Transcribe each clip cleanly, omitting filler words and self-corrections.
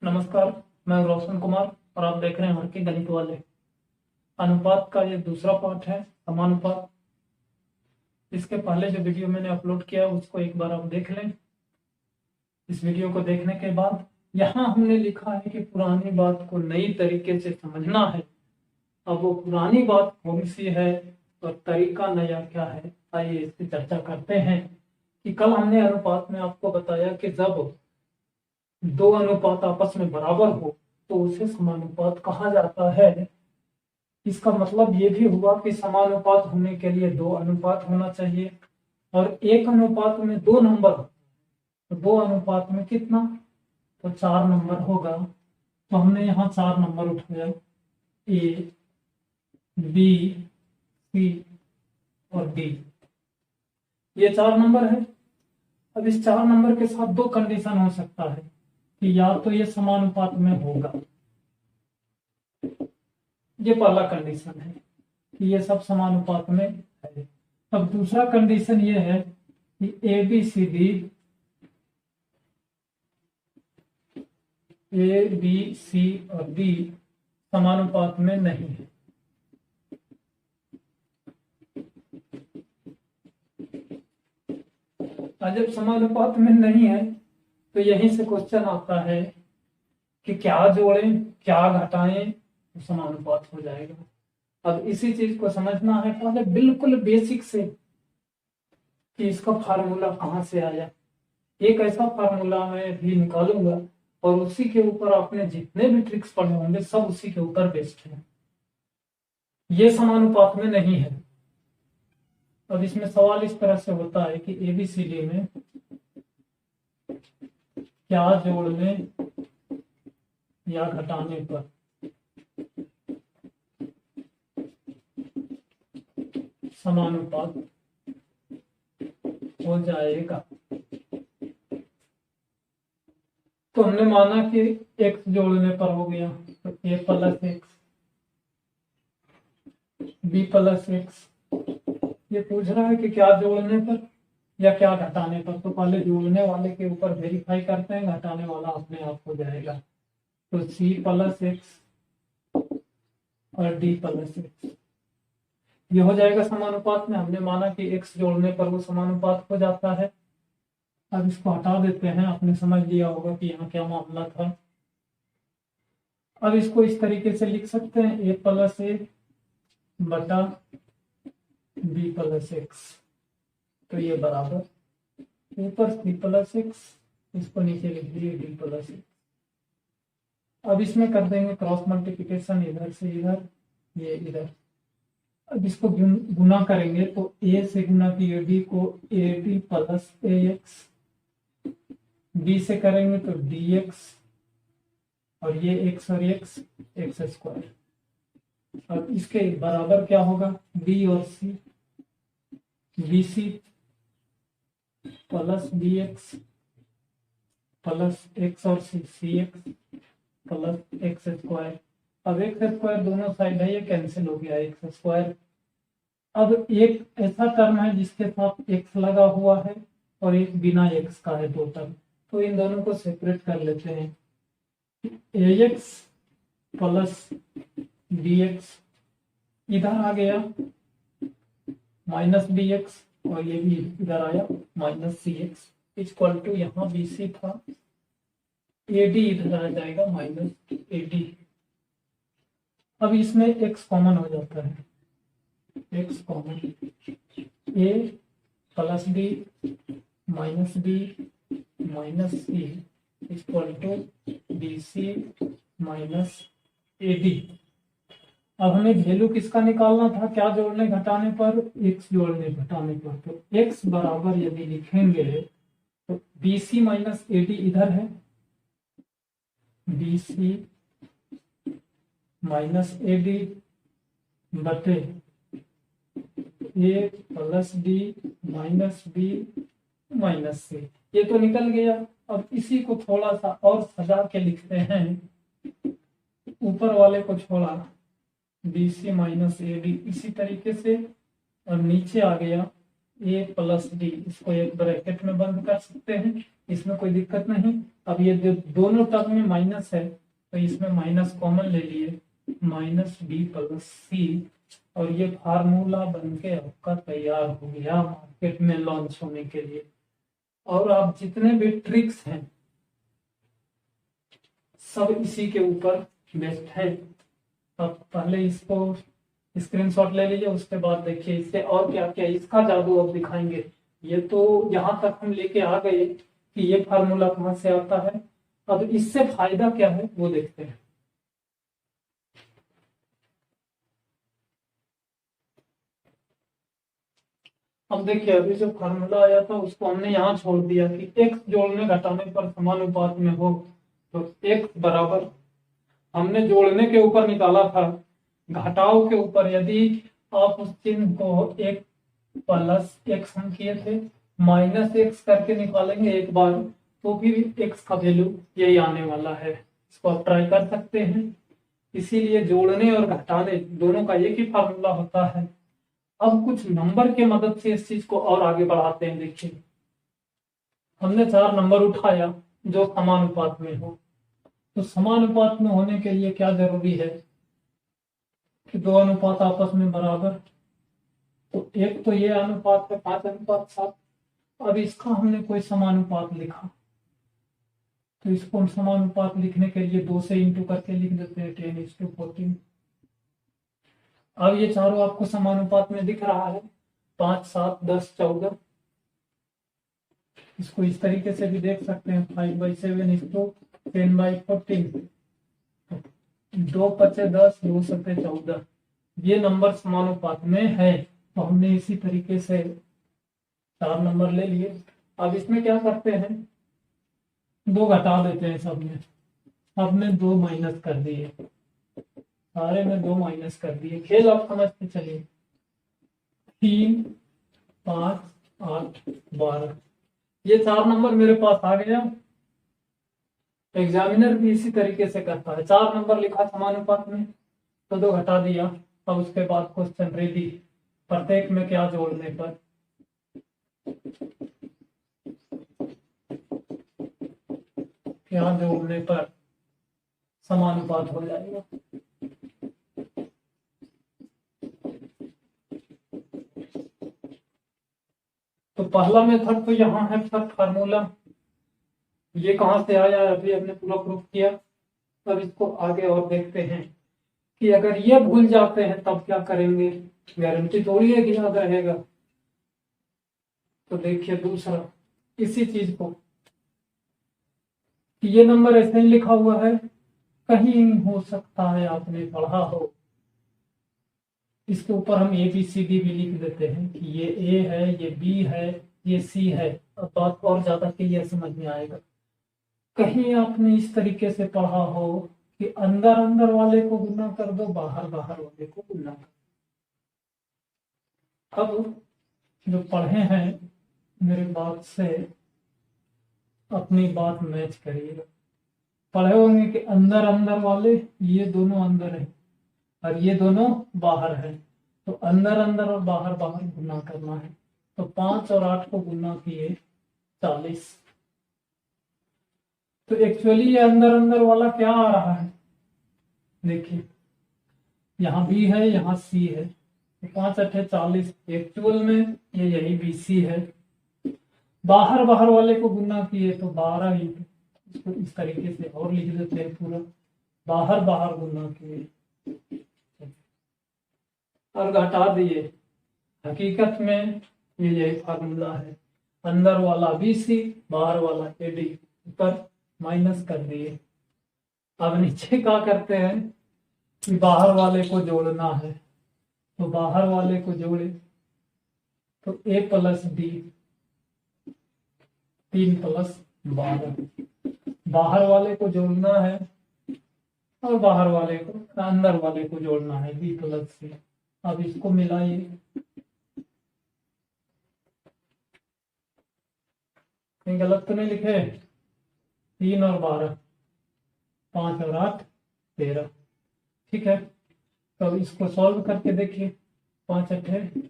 नमस्कार, मैं रोशन कुमार और आप देख रहे हैं हर के गणित वाले। अनुपात का ये दूसरा पार्ट है, समानुपात। इसके पहले जो वीडियो मैंने अपलोड किया उसको एक बार आप देख लें। इस वीडियो को देखने के बाद यहाँ हमने लिखा है कि पुरानी बात को नई तरीके से समझना है। अब वो पुरानी बात कौन सी है और तरीका नया क्या है, आइए इसकी चर्चा करते हैं। कि कल हमने अनुपात में आपको बताया कि जब दो अनुपात आपस में बराबर हो तो उसे समानुपात कहा जाता है। इसका मतलब ये भी हुआ कि समानुपात होने के लिए दो अनुपात होना चाहिए और एक अनुपात में दो नंबर हो तो दो अनुपात में कितना, तो 4 नंबर होगा। तो हमने यहाँ 4 नंबर उठाया, ए, बी, सी और डी। ये 4 नंबर है। अब इस 4 नंबर के साथ दो कंडीशन हो सकता है कि या तो ये समानुपात में होगा, ये पहला कंडीशन है कि ये सब समानुपात में है। अब दूसरा कंडीशन ये है कि ए बी सी और डी समानुपात में नहीं है। जब समानुपात में नहीं है तो यहीं से क्वेश्चन आता है कि क्या जोड़ें क्या घटाएं तो समानुपात हो जाएगा। अब इसी चीज को समझना है पहले बिल्कुल बेसिक से कि इसका फार्मूला कहाँ से आया। एक ऐसा फार्मूला मैं भी निकालूंगा और उसी के ऊपर आपने जितने भी ट्रिक्स पढ़े होंगे सब उसी के ऊपर बेस्ड है। ये समानुपात में नहीं है। अब इसमें सवाल इस तरह से होता है कि एबीसीडी में क्या जोड़ने या घटाने पर समानुपात हो जाएगा। तो हमने माना कि x जोड़ने पर हो गया तो a plus x, b plus x. ये पूछ रहा है कि क्या जोड़ने पर या क्या घटाने पर। तो पहले जोड़ने वाले के ऊपर वेरीफाई करते हैं, घटाने वाला अपने आप हो जाएगा। तो c प्लस एक्स और d प्लस एक्स ये हो जाएगा समानुपात में। हमने माना कि x जोड़ने पर वो समानुपात हो जाता है। अब इसको हटा देते हैं, आपने समझ लिया होगा कि यहाँ क्या मामला था। अब इसको इस तरीके से लिख सकते हैं, a प्लस ए बटा बी प्लस एक्स। तो ये बराबर ऊपर सी प्लस एक्स, इसको नीचे लिख दिए डी प्लस एक्स। अब इसमें कर देंगे क्रॉस मल्टीप्लिकेशन, इधर से इधर, ये इधर। अब इसको गुना करेंगे तो a से गुना किए डी को A D plus A x, b से करेंगे तो dx और ये x और x एक्स स्क्वायर। अब इसके बराबर क्या होगा, b और c, bc plus bx plus x और c, cx plus x square. अब एक्स स्क्वायर दोनों साइड है, ये कैंसिल हो गया एक्स स्क्वायर। अब एक ऐसा टर्म है जिसके साथ x लगा हुआ है और एक बिना x का है दो टर्म, तो इन दोनों को सेपरेट कर लेते हैं। ax प्लस bx इधर आ गया माइनस bx और ये भी इधर आया माइनस cx इक्वल टू यहाँ bc था, ad इधर आ जाएगा माइनस ad। अब इसमें x कॉमन हो जाता है, x common, a plus b minus b minus C equal to B C minus A D. अब हमें वैल्यू किसका निकालना था, क्या जोड़ने घटाने पर, x जोड़ने घटाने पर। तो x बराबर यदि लिखेंगे तो B C minus A D इधर है, B C minus A D बटे A plus D minus B minus C. ये तो निकल गया। अब इसी को थोड़ा सा और सजा के लिखते हैं, ऊपर वाले को छोड़ा B C minus A D इसी तरीके से, और नीचे आ गया ए प्लस डी, इसको एक ब्रैकेट में बंद कर सकते हैं, इसमें कोई दिक्कत नहीं। अब ये जो दोनों टर्म में माइनस है तो इसमें माइनस कॉमन ले लिए, माइनस बी प्लस सी, और ये फार्मूला बन के आपका तैयार हो गया मार्केट में लॉन्च होने के लिए। और आप जितने भी ट्रिक्स हैं सब इसी के ऊपर बेस्ड है। अब पहले इसको स्क्रीनशॉट ले लीजिए, उसके बाद देखिए इससे और क्या क्या इसका जादू अब दिखाएंगे। ये तो यहाँ तक हम लेके आ गए कि ये फार्मूला कहाँ से आता है, अब इससे फायदा क्या है वो देखते हैं। अब देखिए अभी जो फार्मूला आया था उसको हमने यहाँ छोड़ दिया कि x जोड़ने घटाने पर समानुपात में हो, तो x बराबर हमने जोड़ने के ऊपर निकाला था, घटाव के ऊपर यदि आप उस चिन्ह को एक प्लस एक्स हम किए थे, माइनस एक्स करके निकालेंगे एक बार तो फिर एक्स का वैल्यू यही आने वाला है। इसको आप ट्राई कर सकते हैं। इसीलिए जोड़ने और घटाने दोनों का एक ही फार्मूला होता है। अब कुछ नंबर के मदद से इस चीज को और आगे बढ़ाते हैं। देखिए हमने 4 नंबर उठाया जो समानुपात में हो, तो समानुपात में होने के लिए क्या जरूरी है कि दो अनुपात आपस में बराबर। तो एक तो ये अनुपात है 5:7। अब इसका हमने कोई समानुपात लिखा तो इसको हम समानुपात लिखने के लिए 2 से इंटू करके लिख देते हैं 10:14। अब ये चारों आपको समानुपात में दिख रहा है 5, 7, 10, 14। इसको इस तरीके से भी देख सकते हैं 5/7 10/14, 2 5 10, 2 7 14। ये नंबर समानुपात में है तो हमने इसी तरीके से 4 नंबर ले लिए। अब इसमें क्या करते हैं, 2 घटा देते हैं सब में, सबने 2 माइनस कर दिए, सारे में 2 माइनस कर दिए। खेल आप समझते चलिए। 3, 5, 8, 12, ये 4 नंबर मेरे पास आ गया। एग्जामिनर भी इसी तरीके से करता है, 4 नंबर लिखा समानुपात में तो 2 घटा दिया। अब उसके बाद क्वेश्चन रेडी, प्रत्येक में क्या जोड़ने पर, क्या जोड़ने पर समानुपात हो जाएगा। तो पहला मेथड तो यहाँ है फार्मूला, ये कहाँ से आया अभी हमने पूरा प्रूफ किया। अब इसको आगे और देखते हैं कि अगर ये भूल जाते हैं तब क्या करेंगे, गारंटी थोड़ी है कि याद रहेगा। तो देखिए दूसरा इसी चीज को, कि ये नंबर ऐसे ही लिखा हुआ है, कहीं हो सकता है आपने पढ़ा हो, इसके ऊपर हम ABCD भी लिख देते हैं कि ये A है, ये B है, ये C है। अब बात और ज्यादा क्लियर समझ में आएगा। कहीं आपने इस तरीके से पढ़ा हो कि अंदर अंदर वाले को गुना कर दो, बाहर बाहर वाले को गुना कर दो। अब जो पढ़े हैं मेरे बात से अपनी बात मैच करिएगा। पढ़े होंगे कि अंदर अंदर वाले, ये दोनों अंदर है और ये दोनों बाहर है, तो अंदर अंदर और बाहर बाहर गुना करना है। तो 5 और 8 को गुना किए 40। तो एक्चुअली ये अंदर अंदर वाला क्या आ रहा है, देखिए यहाँ B है, यहाँ C है, तो 5 8 40, एक्चुअल में ये यही BC है। बाहर बाहर वाले को गुना किए तो 12 ही, इसको इस तरीके से और लिख देते हैं पूरा, बाहर बाहर गुना किए और घटा दिए। हकीकत में ये यही फार्मूला है, अंदर वाला BC, बाहर वाला AD, ऊपर माइनस कर दिए। अब नीचे क्या करते हैं कि बाहर वाले को जोड़ना है, तो बाहर वाले को जोड़े तो A + D 3 + 12, बाहर वाले को जोड़ना है और बाहर वाले को, अंदर वाले को जोड़ना है B + C। अब इसको मिलाइए, कहीं गलत तो नहीं लिखे, 3 और 12, 5 और 8 13, ठीक है। तो इसको सॉल्व करके देखिए, 5 8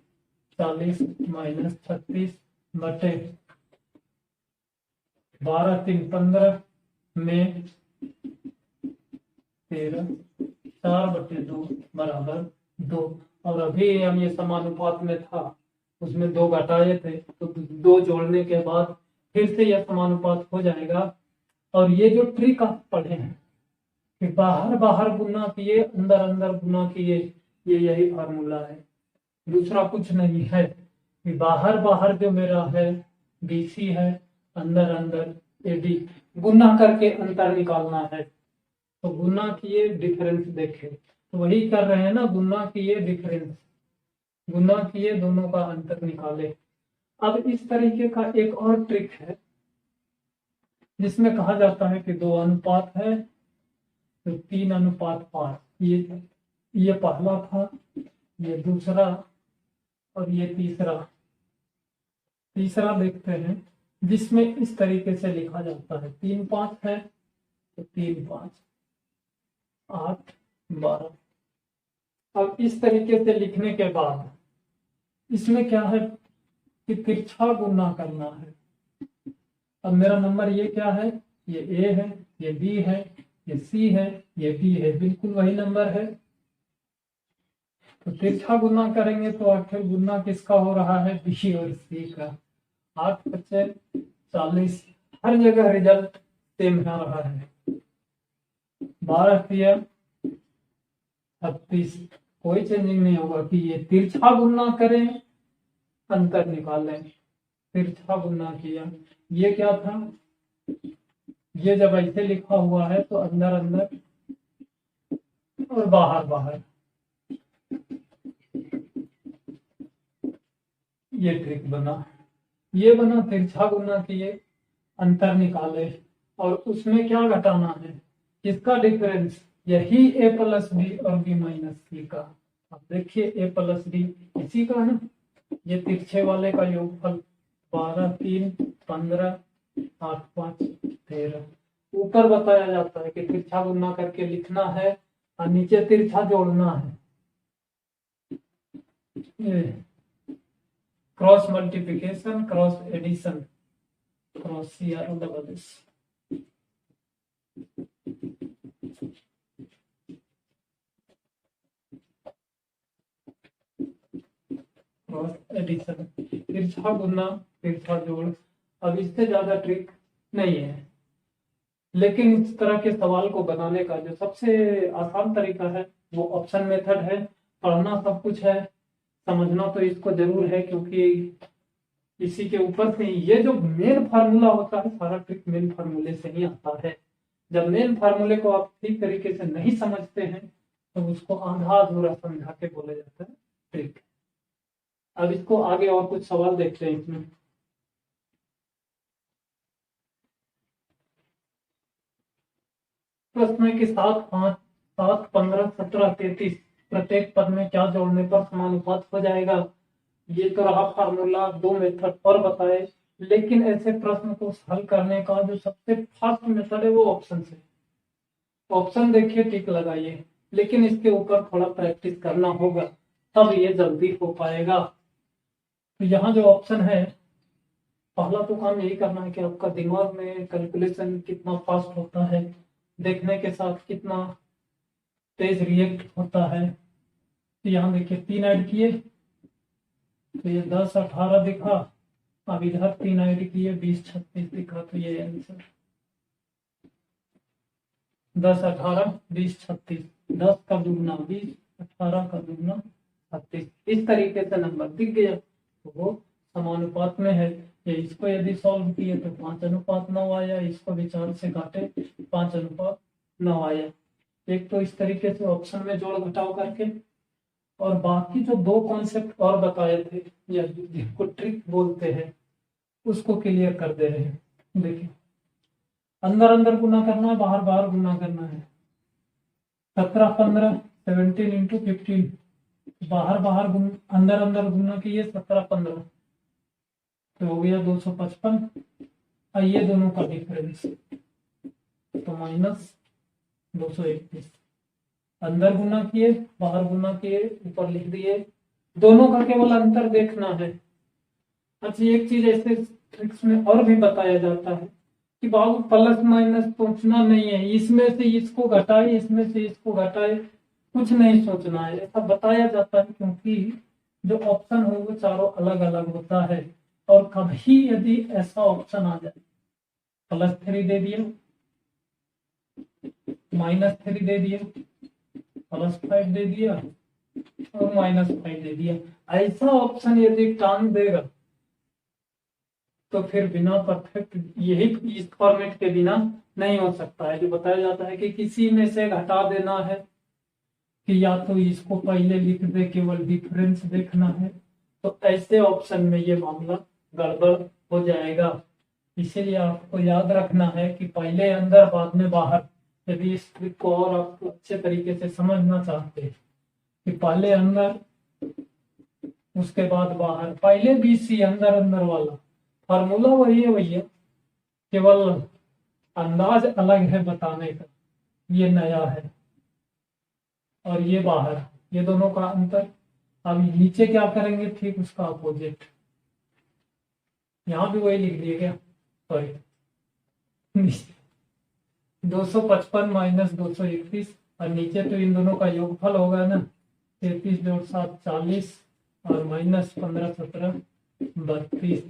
40 माइनस 36 बटे 12 3 15 में 13 4 बटे 2 बराबर 2। और अभी हम ये समानुपात में था, उसमें 2 घटाए थे, तो 2 जोड़ने के बाद फिर से यह समानुपात हो जाएगा। और ये जो ट्रिक आप पढ़े हैं कि बाहर बाहर गुना किए अंदर अंदर गुना किए, ये यही फार्मूला है, दूसरा कुछ नहीं है। कि बाहर बाहर जो मेरा है BC है, अंदर अंदर AD, गुना करके अंतर निकालना है। तो गुना किए डिफरेंस देखे, तो वही कर रहे हैं ना, गुना किए डिफरेंस, गुना किए दोनों का अंतर निकाले। अब इस तरीके का एक और ट्रिक है जिसमें कहा जाता है कि 2 अनुपात है तो 3 अनुपात 5, ये पहला था, ये दूसरा और ये तीसरा देखते हैं, जिसमें इस तरीके से लिखा जाता है 3 5 है तो 3 5 8 12। अब इस तरीके से लिखने के बाद इसमें क्या है कि तिरछा गुना करना है। अब मेरा नंबर ये क्या है, ये A है, ये B है, ये C है, ये D है, बिल्कुल वही नंबर है। तो तिरछा गुना करेंगे तो आखिर गुना किसका हो रहा है, B और C का। 8 बचे 40, हर जगह रिजल्ट सेम आ रहा है। 12 किया 36, कोई चेंजिंग नहीं होगा कि ये तिरछा गुना करें अंतर निकालें। तिरछा गुना किया, ये क्या था, ये जब ऐसे लिखा हुआ है तो अंदर अंदर और बाहर बाहर, ये ट्रिक बना, ये बना तिरछा गुना किए अंतर निकाले। और उसमें क्या घटाना है, इसका डिफरेंस, यही A प्लस B और B माइनस C का। अब देखिए A प्लस B इसी का है, ये तिरछे वाले का योगफल 12 3 15 8 5 13। ऊपर बताया जाता है कि तिरछा गुना करके लिखना है और नीचे तिरछा जोड़ना है। Cross multiplication, cross addition, cross CR addition, तिरछा गुना तिरछा जोड़। अब इससे ज्यादा ट्रिक नहीं है, लेकिन इस तरह के सवाल को बनाने का जो सबसे आसान तरीका है वो ऑप्शन मेथड है। पढ़ना सब कुछ है, समझना तो इसको जरूर है, क्योंकि इसी के ऊपर से ये जो मेन फार्मूला होता है, सारा ट्रिक मेन फार्मूले से ही आता है। जब मेन फार्मूले को आप ठीक तरीके से नहीं समझते हैं तो उसको आधा अधूरा समझा के बोला जाता है ट्रिक। अब इसको आगे और कुछ सवाल देखते हैं इसमें। प्रश्न है कि 7 5 7 15 17 33 प्रत्येक पद में क्या जोड़ने पर समानुपात हो जाएगा। ये तो रहा फार्मूला, 2 मेथड और बताए, लेकिन ऐसे प्रश्न को हल करने का जो सबसे फास्ट मेथड है वो ऑप्शन से। ऑप्शन देखिए, टिक लगाइए, लेकिन इसके ऊपर थोड़ा प्रैक्टिस करना होगा, तब ये जल्दी हो पाएगा। तो यहाँ जो ऑप्शन है, पहला तो काम यही करना है कि आपका दिमाग में कैलकुलेशन कितना फास्ट होता है, देखने के साथ कितना तेज रिएक्ट होता है। तो यहाँ देखिए 3 ऐड किए तो ये 10 18 दिखा, अब इधर 3 ऐड किए 20 36 दिखा, तो ये आंसर 10 18 20 36, 10 का दुगना 20, 18 का दुगना 36, इस तरीके से नंबर दिख गया तो वो समानुपात में है। ये इसको यदि सॉल्व किए तो 5 अनुपात 9 आया, इसको विचार से काटे 5 अनुपात 9 आया। एक तो इस तरीके से ऑप्शन में जोड़ घटाव करके, और बाकी जो 2 कॉन्सेप्ट और बताए थे या जिसको ट्रिक बोलते हैं उसको क्लियर कर दे रहे हैं। देखिए, अंदर अंदर गुना करना है, बाहर बाहर गुना करना है। 17 15 17 इंटू 15, बाहर बाहर अंदर अंदर गुना किए 17 15 तो हो गया 255। आइए दोनों का डिफरेंस तो माइनस 231, अंदर गुना किए बाहर गुना किए ऊपर लिख दिए, दोनों का केवल अंतर देखना है। अच्छा, एक चीज ऐसे ट्रिक्स में और भी बताया जाता है कि बाबू प्लस माइनस सोचना नहीं है, इसमें से इसको घटाए, इसमें से इसको घटाए, कुछ नहीं सोचना है, ऐसा बताया जाता है, क्योंकि जो ऑप्शन हो वो चारों अलग अलग होता है। और कभी यदि ऐसा ऑप्शन आ जाए, +3 दे दिया, -3 दे दिया, +5 दे दिया और -5 दे दिया, ऐसा ऑप्शन यदि टांग देगा तो फिर बिना परफेक्ट, यही इस फॉर्मेट के बिना नहीं हो सकता है। जो बताया जाता है कि किसी में से घटा देना है, कि या तो इसको पहले लिख दे, केवल डिफरेंस देखना है, तो ऐसे ऑप्शन में ये मामला गड़बड़ हो जाएगा। इसीलिए आपको याद रखना है कि पहले अंदर बाद में बाहर। यदि इस ट्रिक को और आप अच्छे तरीके से समझना चाहते हैं कि पहले अंदर उसके बाद बाहर, पहले BC अंदर अंदर वाला फार्मूला वही है भैया, केवल अंदाज अलग है बताने का। ये नया है और ये बाहर, ये दोनों का अंतर। अब नीचे क्या करेंगे, ठीक उसका अपोजिट। यहां भी वही लिख दिया गया, सॉरी 255 - 231, और नीचे तो इन दोनों का योगफल होगा ना, 33 जोड़ 7 40 और -15 17 32,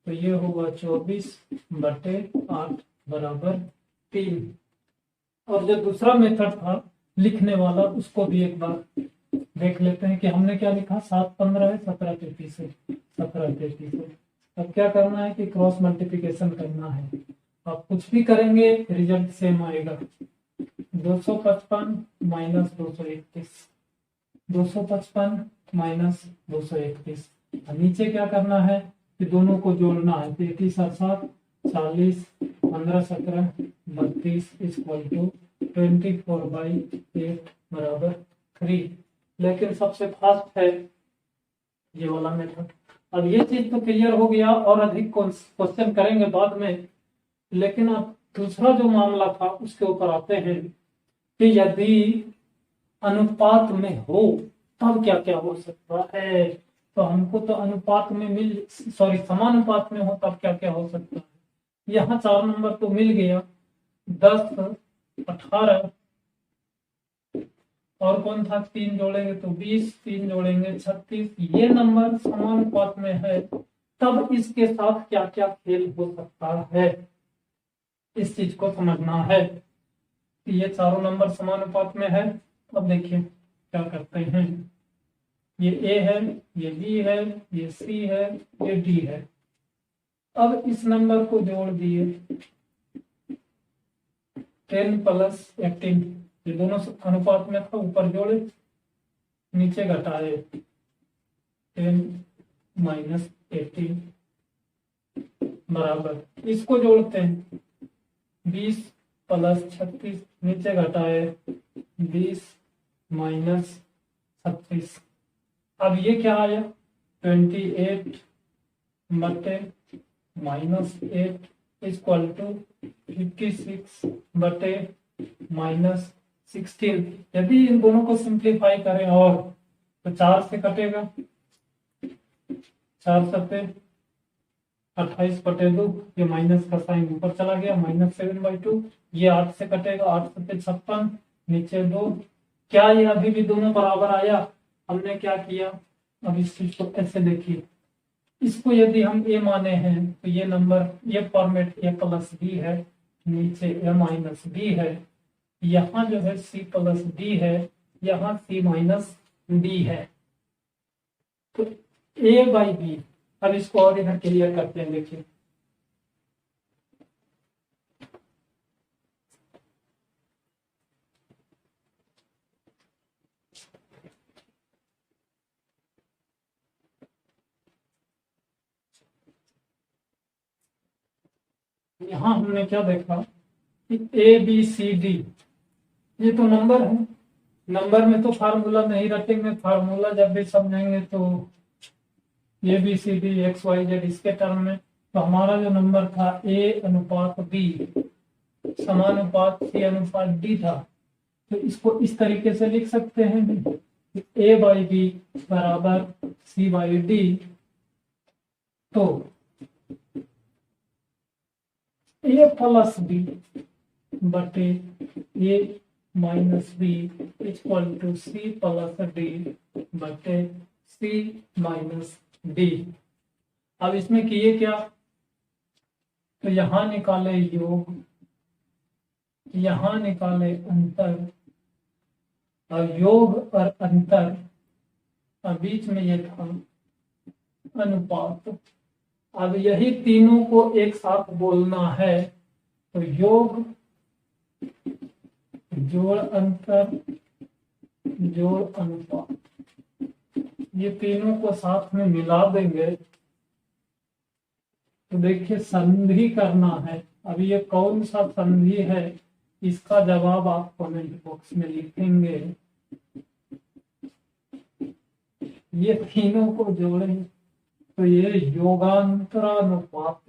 तो ये होगा 24/8 बराबर 3। और जो दूसरा मेथड था लिखने वाला, उसको भी एक बार देख लेते हैं कि हमने क्या लिखा। 7 15 है, 17 33 है, 17 33 है। अब क्या करना है कि क्रॉस मल्टीप्लिकेशन करना है। आप कुछ भी करेंगे रिजल्ट सेम आएगा। 255 - 231, 255 - 231। नीचे क्या करना है कि दोनों को जोड़ना है। 33 और 7 40, 15 17 32 इक्वल टू 24/8 बराबर 3। लेकिन सबसे फास्ट है ये वाला मेथड। अब ये चीज तो क्लियर हो गया, और अधिक क्वेश्चन करेंगे बाद में। लेकिन अब दूसरा जो मामला था उसके ऊपर आते हैं कि यदि अनुपात में हो तब क्या क्या हो सकता है। तो हमको तो अनुपात में समानुपात में हो तब क्या क्या हो सकता है। यहाँ 4 नंबर तो मिल गया, 10 18, और कौन था, 3 जोड़ेंगे तो 20, 3 जोड़ेंगे 36। ये नंबर समानुपात में है, तब इसके साथ क्या क्या खेल हो सकता है, इस चीज को समझना है। ये चारों नंबर समानुपात में है। अब देखिए क्या करते हैं। ये A है, ये B है, ये C है, ये D है। अब इस नंबर को जोड़ दिए, 10 + 18, ये दोनों अनुपात में था, ऊपर जोड़े नीचे घटाए, 10 - 18 बराबर, इसको जोड़ते हैं 20 + 36, नीचे घटाए 20 - 36। अब ये क्या आया, 28 बटे -8 इक्वल टू 56 बटे -16। यदि इन दोनों को सिंप्लीफाई करें और तो 4 से कटेगा, 4 सत्ते 28/2, ये माइनस का साइन ऊपर चला गया, -7/2। ये 8 से कटेगा, 8 सत्ते 56, नीचे 2। क्या ये अभी भी दोनों बराबर आया। हमने क्या किया, अब इस चीज को ऐसे देखिए, इसको यदि हम A माने हैं तो ये नंबर, ये फॉर्मेट A + B है, नीचे A - B है, यहाँ जो है C + D है, यहाँ C - D है, तो A/B। अब इसको और इधर क्लियर करते हैं, देखिए यहाँ हमने क्या देखा कि ABCD ये तो नंबर है। नंबर में तो फार्मूला नहीं रटेंगे, फार्मूला जब भी समझेंगे तो ABCD XYZ इसके टर्म में। तो हमारा जो नंबर था A/B समानुपात C/D था, तो इसको इस तरीके से लिख सकते हैं कि A/B बराबर C/D, तो A+B बटे A-B इक्वल टू C+D बटे C-D। अब इसमें किए क्या, तो यहां निकाले योग, यहां निकाले अंतर, और योग और अंतर और बीच में ये था अनुपात। अब यही तीनों को एक साथ बोलना है, तो योग जोड़ अंतर जोड़ अनुपात, ये तीनों को साथ में मिला देंगे तो देखिए संधि करना है। अब ये कौन सा संधि है, इसका जवाब आप कमेंट बॉक्स में लिखेंगे। ये तीनों को जोड़ें तो ये योगांतरानुपात,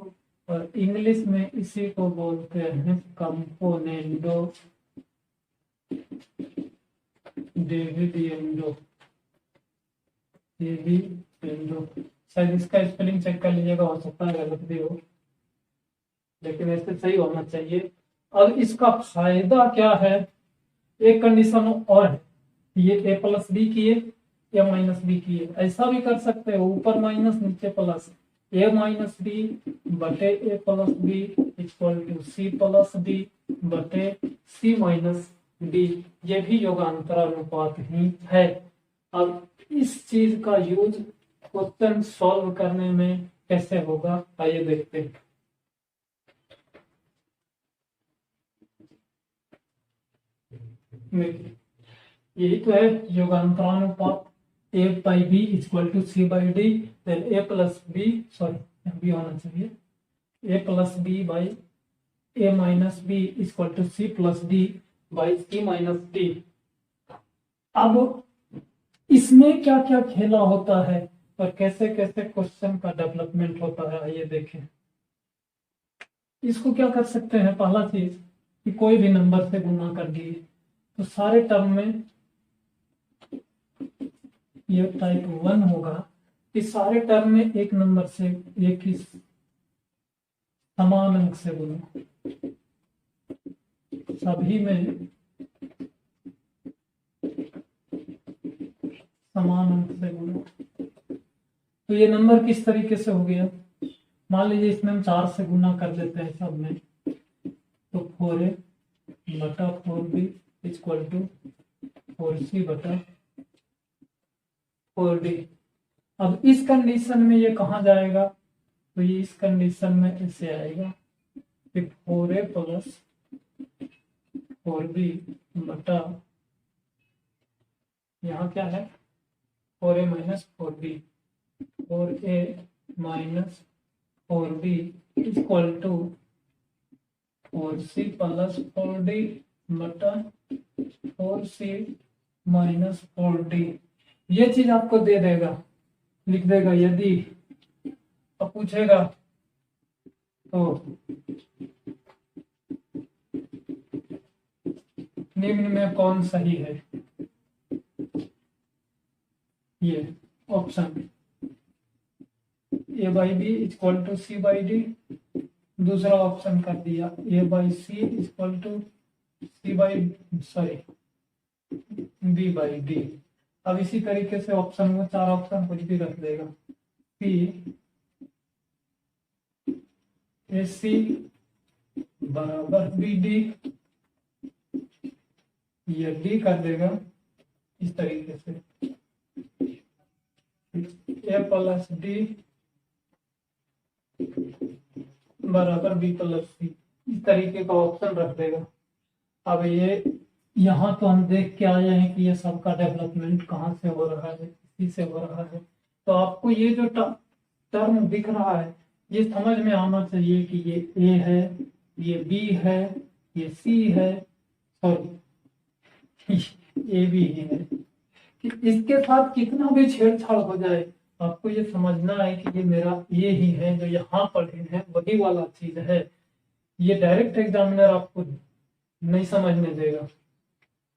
और इंग्लिश में इसी को बोलते हैं कंपोनेंडो डिविडेंडो। शायद इसका स्पेलिंग चेक कर लीजिएगा, हो सकता है गलत भी हो, लेकिन ऐसे सही होना चाहिए। अब इसका फायदा क्या है, एक कंडीशन और है, ये A+B किए A-B किए, ऐसा भी कर सकते हो, ऊपर माइनस नीचे प्लस, A-B बटे A+B इक्वल टू C+D बटे C-D, ये भी योगांतरानुपात ही है। अब इस चीज का यूज क्वेश्चन सॉल्व करने में कैसे होगा, आइए देखते हैं। यही तो है योगांतरानुपात, A/B equal to C/D, then A+B, sorry B होना चाहिए, A+B by A-B equal to C+D by C-D। अब इसमें क्या क्या खेला होता है और कैसे कैसे क्वेश्चन का डेवलपमेंट होता है, आइए देखें। इसको क्या कर सकते हैं, पहला चीज कि कोई भी नंबर से गुना कर दिए तो सारे टर्म में ये टाइप 1 होगा, इस सारे टर्म में एक नंबर से एक ही समान अंक से गुना, सभी में समान अंक से गुना। तो ये नंबर किस तरीके से हो गया, मान लीजिए इसमें हम 4 से गुना कर देते हैं सब में, तो 4A बटा 4B इक्वल टू 4C बटा 4D। अब इस कंडीशन में ये कहाँ जाएगा, तो ये इस कंडीशन में ऐसे आएगा, फिर 4A प्लस 4B बटा, यहाँ क्या है 4A minus 4B, 4A minus 4B equal to 4C plus 4D बटा 4C माइनस 4D। ये चीज आपको दे देगा, लिख देगा। यदि अब पूछेगा तो निम्न में कौन सही है, ये option A/B equal to C/D, दूसरा ऑप्शन कर दिया A/C इक्वल टू B/D। अब इसी तरीके से ऑप्शन में 4 ऑप्शन कुछ भी रख देगा, P AC बराबर BD, ये D कर देगा इस तरीके से, A+D बराबर B+C, इस तरीके का ऑप्शन रख देगा। अब ये यहाँ तो हम देख के आए हैं कि ये सबका डेवलपमेंट कहाँ से हो रहा है, इसी से हो रहा है। तो आपको ये जो टर्म दिख रहा है ये समझ में आना चाहिए कि ये A है, ये B है, ये C है, सॉरी A भी है, कि इसके साथ कितना भी छेड़छाड़ हो जाए आपको ये समझना है कि ये मेरा ये ही है, जो यहाँ पढ़े हैं वही वाला चीज है। ये डायरेक्ट एग्जामिनर आपको नहीं समझने देगा,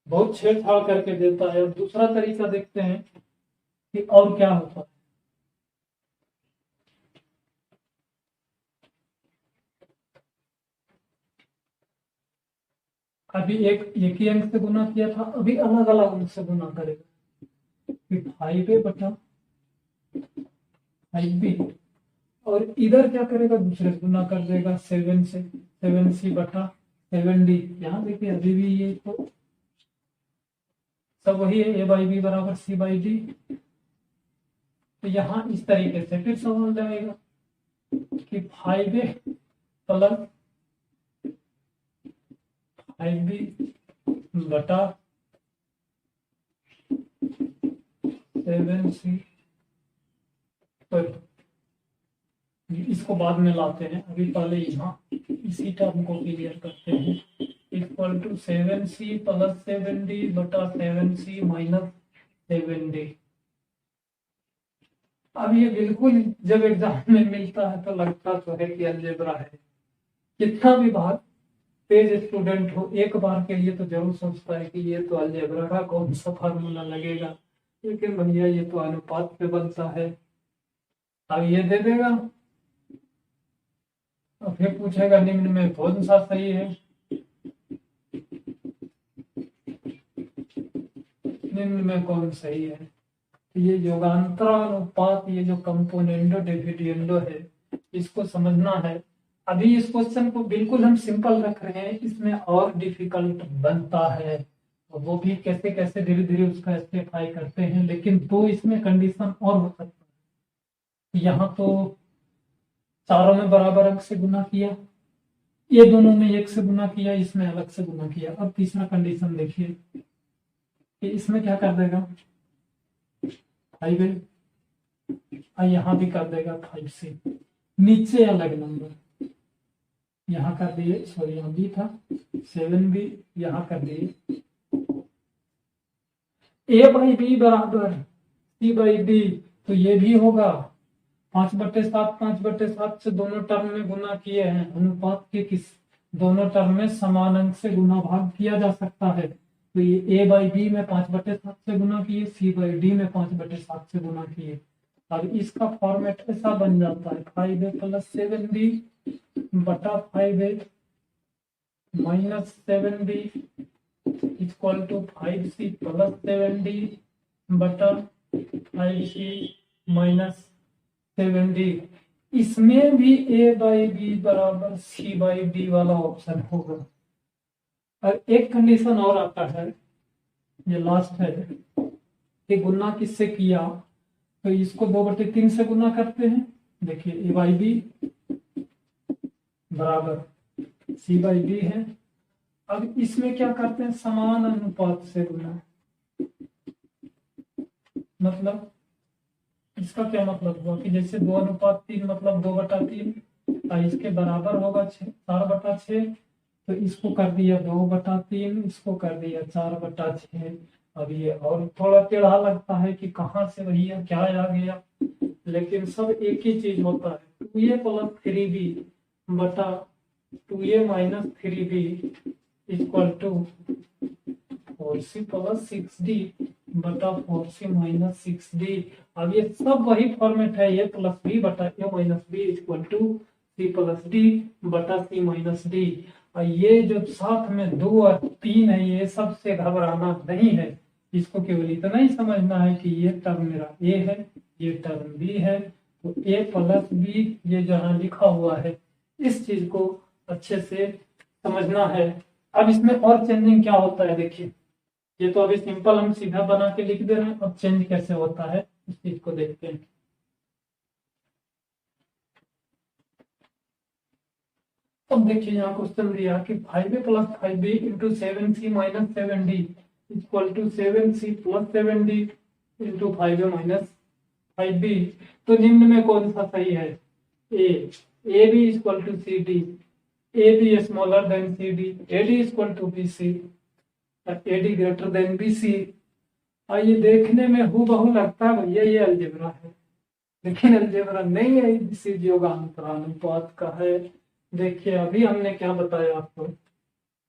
बहुत छेड़छाड़ करके देता है। और दूसरा तरीका देखते हैं कि और क्या होता है। अभी एक ही अंक से गुना किया था, अभी अलग अलग अंक से गुना करेगा। 5a बटा 5b, और इधर क्या करेगा, दूसरे से गुना कर देगा 7 से, 7c बटा 7d। यहाँ देखिए अभी भी ये तो सब वही है, a बाई बी बराबर c बाई डी। तो यहाँ इस तरीके से फिर सवाल जाएगा कि 5a प्लस 5b बटा 7c, तो इसको बाद में लाते हैं, अभी पहले यहाँ इसी टर्म को क्लियर करते हैं। Equal to 7c plus 7d बटा 7c माइनस 7d। अब ये बिल्कुल जब एग्जाम में मिलता है तो लगता तो है कि अलजेब्रा है। कितना भी भाग तेज स्टूडेंट हो, एक बार के लिए तो जरूर सोचता है कि ये तो अलजेब्रा का कौन सा फार्मूला लगेगा, लेकिन भैया ये तो अनुपात पे बनता है। अब ये दे देगा और फिर पूछेगा निम्न में कौन सा सही है। निम्न में कौन सही है, ये योगांतरानुपात, ये जो कंपोनेंडो डिविडेंडो है, इसको समझना है। अभी इस क्वेश्चन को बिल्कुल हम सिंपल रख रहे हैं, इसमें और डिफिकल्ट बनता है, और वो भी कैसे कैसे धीरे धीरे उसका स्टेपाई करते हैं। लेकिन तो इसमें कंडीशन और हो सकता है, यहाँ तो चारों में बराबर अंक से गुना किया, ये दोनों में एक से गुना किया, इसमें अलग से गुना किया। अब तीसरा कंडीशन देखिए कि इसमें क्या कर देगा 5a, यहाँ भी कर देगा 5c, नीचे अलग नंबर, यहाँ कर दिए, सॉरी यहाँ b था 7b, यहाँ कर दिए a बाई बी बराबर c बाई डी। तो ये भी होगा 5/7, 5/7 से दोनों टर्म में गुना किए हैं, अनुपात के किस दोनों टर्म में समान अंक से गुना भाग किया जा सकता है। तो ये a बाई बी में 5/7 से गुना किए, c बाई डी में 5/7 से गुना किए। अब इसका फॉर्मेट ऐसा बन जाता है 5a प्लस 7b बटा 5a minus 7b equal to 5c plus 7d बटा 5c माइनस 7d। इसमें भी a बाई बी बराबर c बाई डी वाला ऑप्शन होगा। और एक कंडीशन और आता है, ये लास्ट है, कि गुना किससे किया, तो इसको 2/3 से गुना करते हैं। देखिए a बाई बी बराबर c बाई डी है। अब इसमें क्या करते हैं, समान अनुपात से गुना। मतलब इसका क्या मतलब हुआ कि जैसे 2:3 मतलब 2/3, इसके बराबर होगा 4/6, तो इसको कर दिया 2/3, इसको कर दिया 4/6। अब ये और थोड़ा टेढ़ा लगता है कि कहाँ से भैया क्या आ गया, लेकिन सब एक ही चीज होता है, 2a प्लस 3b बटा 2a minus 3b equal to 4c plus 6d बटा 4c माइनस 6d। अब ये सब वही फॉर्मेट है, a प्लस बी बटा a minus B equal to c plus D बटा c माइनस डी। और ये जो साथ में 2 और 3 है, ये सबसे घबराना नहीं है, इसको केवल इतना ही समझना है कि ये टर्म मेरा a है, ये टर्म b है, तो a प्लस b ये जहाँ लिखा हुआ है, इस चीज को अच्छे से समझना है। अब इसमें और चेंजिंग क्या होता है, देखिए ये तो अभी सिंपल हम सीधा बना के लिख दे रहे हैं, अब चेंज कैसे होता है इस चीज को देखते हैं। अब देखिए यहाँ क्वेश्चन दिया कि 5a plus 5b into 7c minus 7d equal to 7c plus 7d into 5a minus 5b। तो निम्न में कौन सा सही है, a b equal to C D, A B smaller than C D, A D equal to B C, A D greater than B C. और ये देखने में हूबहू लगता है भैया ये अलजेब्रा है, लेकिन अलजेब्रा नहीं है, इसी योगांतरानुपात का है। देखिए अभी हमने क्या बताया आपको,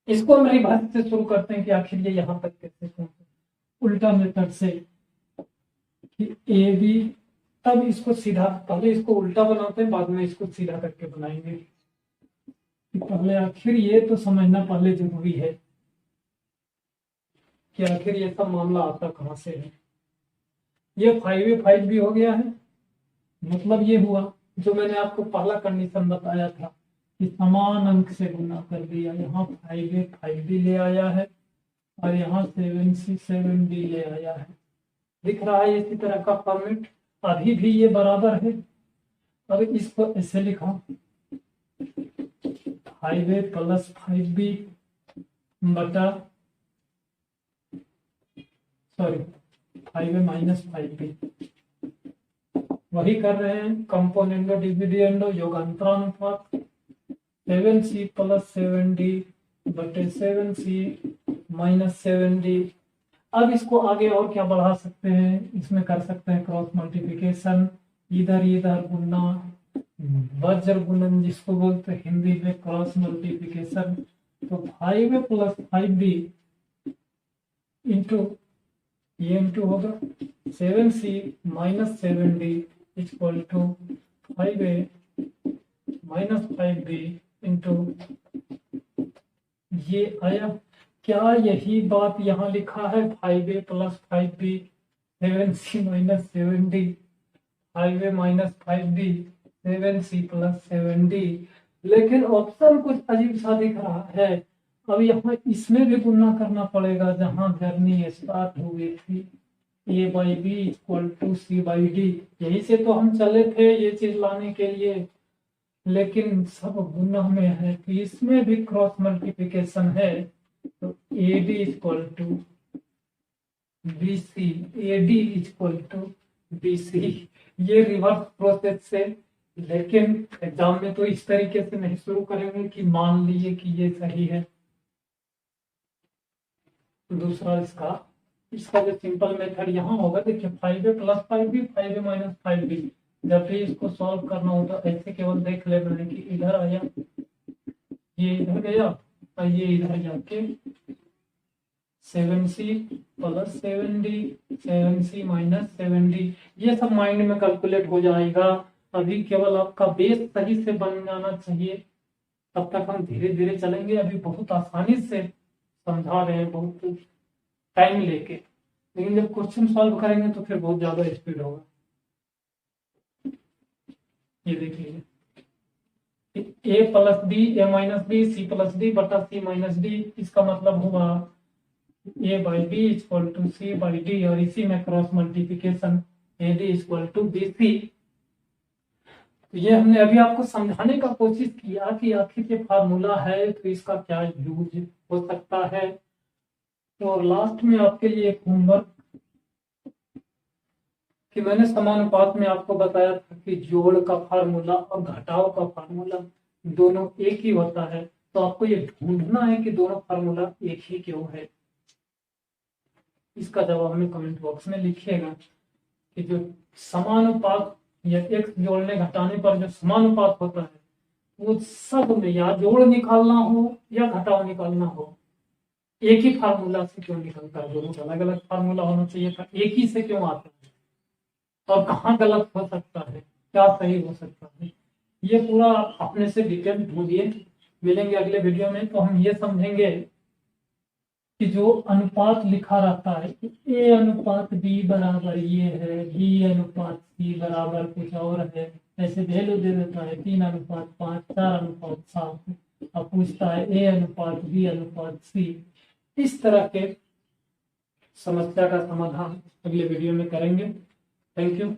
इसको हम रिवर्स से शुरू करते हैं कि आखिर ये यहाँ तक कैसे पहुंचे, उल्टा मेथड से कि ए बी, तब इसको सीधा, पहले इसको उल्टा बनाते हैं, बाद में इसको सीधा करके बनाएंगे। पहले आखिर ये तो समझना पहले जरूरी है कि आखिर ये सब मामला आता कहाँ से है। ये 5A 5B हो गया है। मतलब ये हुआ जो मैंने आपको पहला कंडीशन बताया था कि समान अंक से गुना कर दिया, यहाँ 5A 5B ले आया है और यहाँ 7C 7D ले आया है। दिख रहा है इसी तरह का फॉर्मेट। अभी भी ये बराबर है। अब इसको ऐसे लिखा 5A प्लस 5B बटा 5A माइनस 5B। वही कर रहे हैं, componendo dividendo योगांतरानुपात 7C plus 7D बटे 7C माइनस 7D। अब इसको आगे और क्या बढ़ा सकते हैं, इसमें कर सकते हैं क्रॉस मल्टीप्लिकेशन, इधर इधर गुना, वज्र गुणन जिसको बोलते हैं हिंदी में क्रॉस मल्टीप्लिकेशन। तो 5A प्लस 5B इंटू ये इंटू होगा 7C minus 7D equal to 5A minus 5B into ये आया। क्या यही बात यहाँ लिखा है 5A plus 5B 7C minus 7D 5A minus 5B 7C plus 7D। लेकिन ऑप्शन कुछ अजीब सा दिख रहा है। अब यहाँ इसमें भी गुणा करना पड़ेगा जहां जर्नी स्टार्ट हुई थी। A by B equal to C by D. यही से तो हम चले थे ये चीज लाने के लिए, लेकिन सब गुना में है तो इसमें भी क्रॉस मल्टीप्लिकेशन है। तो AD equal to BC, AD equal to BC। ये रिवर्स प्रोसेस से, लेकिन एग्जाम में तो इस तरीके से नहीं शुरू करेंगे कि मान लीजिए कि ये सही है। दूसरा इसका जो सिंपल मेथड यहाँ होगा, देखिए 5A plus 5B 5A minus 5B। जब भी इसको सॉल्व करना हो तो ऐसे केवल देख लेना है कि इधर आया, ये इधर गया और ये इधर जाके 7C plus 7D 7C minus 7D, ये सब माइंड में कैलकुलेट हो जाएगा। अभी केवल आपका बेस सही से बन जाना चाहिए, तब तक हम धीरे धीरे चलेंगे। अभी बहुत आसानी से समझा रहे हैं, बहुत टाइम लेके, लेकिन जब क्वेश्चन सॉल्व करेंगे तो फिर बहुत ज्यादा स्पीड होगा। ये देखिए A plus B A minus B C plus D बटा C माइनस D। इसका मतलब हुआ A by B equal to C by D, और इसी में cross multiplication AD equal to BC। तो ये हमने अभी आपको समझाने का कोशिश किया कि आखिर ये फार्मूला है तो इसका क्या यूज हो सकता है। तो लास्ट में आपके लिए एक होमवर्क कि मैंने समानुपात में आपको बताया था कि जोड़ का फार्मूला और घटाव का फार्मूला दोनों एक ही होता है। तो आपको ये ढूंढना है कि दोनों फार्मूला एक ही क्यों है। इसका जवाब हमें कमेंट बॉक्स में लिखिएगा कि जो समानुपात या एक्स जोड़ने घटाने पर जो समानुपात होता है वो सब में या जोड़ निकालना हो या घटाव निकालना हो, एक ही फार्मूला से क्यों निकलता है। दोनों का अलग अलग फार्मूला होना चाहिए था, एक ही से क्यों आता है और कहाँ गलत हो सकता है, क्या सही हो सकता है। ये पूरा अपने से डिटेल ढूंढिए। मिलेंगे अगले वीडियो में तो हम ये समझेंगे कि जो अनुपात लिखा रहता है कि A अनुपात B बराबर ये है, B अनुपात C बराबर कुछ और है, ऐसे वैल्यू दे देता है 3 अनुपात 5 4 अनुपात 7, और पूछता है A अनुपात B अनुपात C। इस तरह के समस्या का समाधान अगले वीडियो में करेंगे। Thank you.